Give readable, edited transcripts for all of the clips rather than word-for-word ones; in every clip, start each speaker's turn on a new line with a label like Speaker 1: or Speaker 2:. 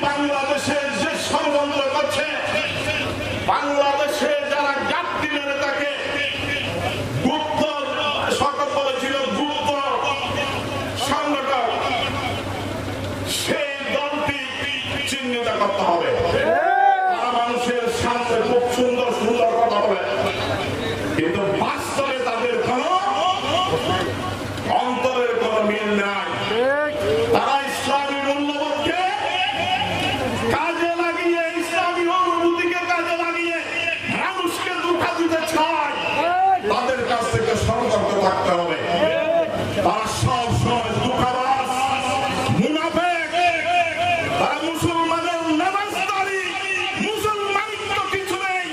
Speaker 1: বাংলাদেশের যে ষড়যন্ত্র করছে, বাংলাদেশে যারা গাপ্তি মেরে তাকে গুপ্ত সরকার বলেছিল গুপ্ত সংগঠন, সেই দলটি চিহ্নিত করতে হবে। তারা মানুষের সামনে খুব সুন্দর সুন্দর কথা বলে, কিন্তু বাস্তবে তাদের কোন অন্তরের কোন মিল নাই। তারা ইসলামী মূল্যবোধকে কাজে লাগিয়ে, ইসলামী অনুভূতিকে কাজে লাগিয়ে মানুষকে ধোঁকা দিতে চায়। তাদের কাছ থেকে সতর্ক থাকতে হবে। তারা সব সময় ধোঁকাবাজ, মুনাফিক। তারা মুসলমানের নামাজদারি, মুসলমানিত্ব কিছু নেই,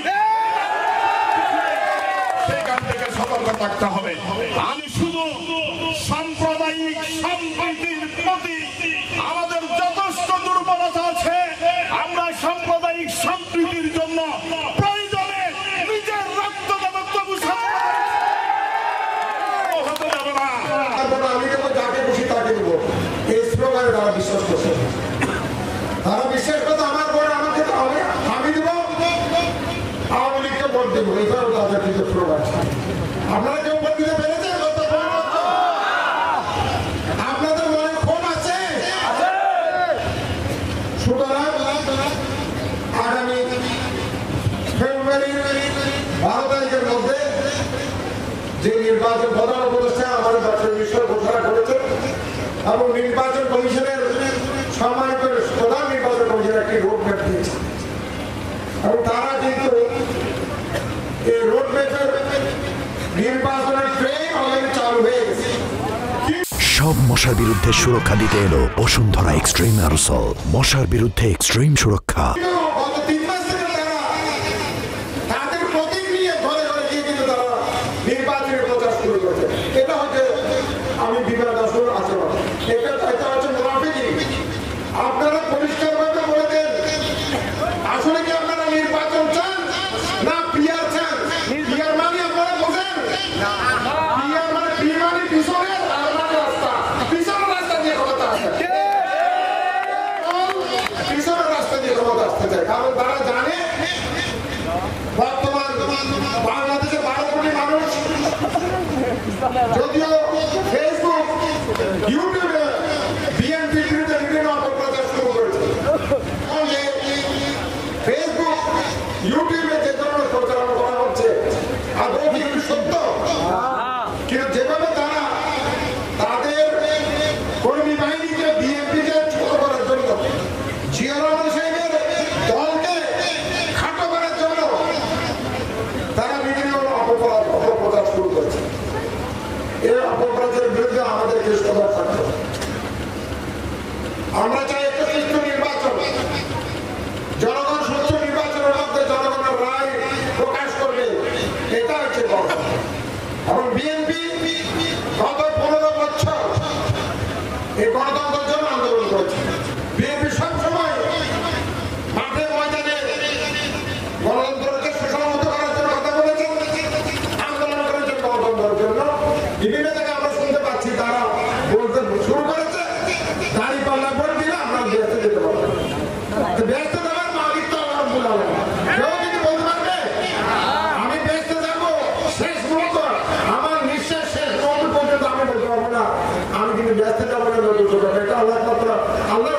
Speaker 1: সেখান থেকে সতর্ক থাকতে হবে। আমি শুধু সাম্প্রদায়িক সম্প্রীতির প্রতি আমাদের যথেষ্ট দুর্বলতা আছে। আমরা সাম্প্রদায়িক সম্প্রীতির জন্য প্রয়োজনে নিজের রক্ত দেবো, তবু হতে যাবে না।
Speaker 2: আমি দেবো যাকে খুশি তাকে দেবো, এই স্লোগানে তারা বিশ্বাস করছে। তারা বিশ্বাস করতে আমার পরে আমাকে আমি দেবো, আওয়ামী লীগকে ভোট দেবো, এটাও তাদের কিন্তু স্লোগান। আপনারা কেউ ভোট দিতে পেরেছেন? আপনাদের মনে ক্ষোভ আছে? সুতরাং আগামী ফেব্রুয়ারি 12 তারিখের মধ্যে যে নির্বাচন প্রধান উপদেষ্টা আমাদের ডক্টর মিশ্র ঘোষণা করেছেন এবং নির্বাচন কমিশনের সম্মানিত প্রধান নির্বাচন কমিশনের একটি রোডম্যাপ দিয়েছে এবং তারা কিন্তু এই রোডম্যাপের নির্বাচনের ট্রেন অলরেডি চালু হয়ে গেছে।
Speaker 3: সব মশার বিরুদ্ধে সুরক্ষা দিতে এলো বসুন্ধরা এক্সট্রিম অ্যারোসল। মশার বিরুদ্ধে এক্সট্রিম সুরক্ষা।
Speaker 2: গত 3 মাস থেকে তারা তাদের প্রতীক নিয়ে ঘরে ঘরে গিয়ে কিন্তু তারা নির্বাচনের প্রচার শুরু করেছে। এটা হচ্ছে আমি বিবাদ আসল আচরণ, এটা হচ্ছে মুনাফিকি। আপনারা পরিষ্কারভাবে বলে দেন, আসলে কি আপনারা নির্বাচন চান না পিয়ার চান? পিয়ার মানে আপনারা বোঝেন, পিয়ার মানে পি মানে পিছনের, আর মানে রাস্তা, পিছনের রাস্তা দিয়ে ক্ষমতা আসে, পিছনের রাস্তা দিয়ে ক্ষমতা আসতে চায়। কারণ তারা জানে বর্তমান বাংলাদেশে 12 কোটি মানুষ, যদিও ফেসবুক, ইউটিউবে বিএনপির বিরুদ্ধে বিভিন্ন অপপ্রচার শুরু করেছে, ফেসবুক ইউটিউবে যে ধরনের প্রচারণা করা হচ্ছে আদৌ কি সত্য? কিন্তু যেভাবে তারা তাদের কর্মী বাহিনীকে, বিএনপিকে ছোট করার জন্য, জিয়া রহমান সাহেবের দলকে খাটো করার জন্য তারা বিভিন্ন অপপ্রচার শুরু করেছে। এই অপপ্রচারের বিরুদ্ধে আমাদেরকে সজাগ থাকতে হবে। আমরা চাই একটা সুষ্ঠু নির্বাচন, জনগণ সুষ্ঠু নির্বাচনের মধ্যে জনগণের রায় প্রকাশ করবে, এটা হচ্ছে কথা। এবং বিএনপি গত 15 বছর এই গণতন্ত্রের জন্য আন্দোলন করেছে। বিএনপি সবসময় মাঠে ময়দানে গণতন্ত্রকে সুসংহত করার জন্য কথা বলেছেন, আন্দোলন করেছেন গণতন্ত্রের জন্য। বিভিন্ন জায়গায় আমরা শুনতে পাচ্ছি তারা বলতে শুরু করেছে, দাঁড়িপাল্লা ভোট দিলে আমরা ব্যস্ত যেতে পারবো। ব্যস্ত দেওয়ার মালিক তো আমার বলাবো, কেউ যদি বলতে পারবে আমি ব্যস্ত যাবো শেষ মুহূর্ত, আমার নিঃশ্বাস শেষ মুহূর্ত পর্যন্ত আমি বলতে পারবো না আমি কিন্তু ব্যস্ত যাবো না। এটা আল্লাহ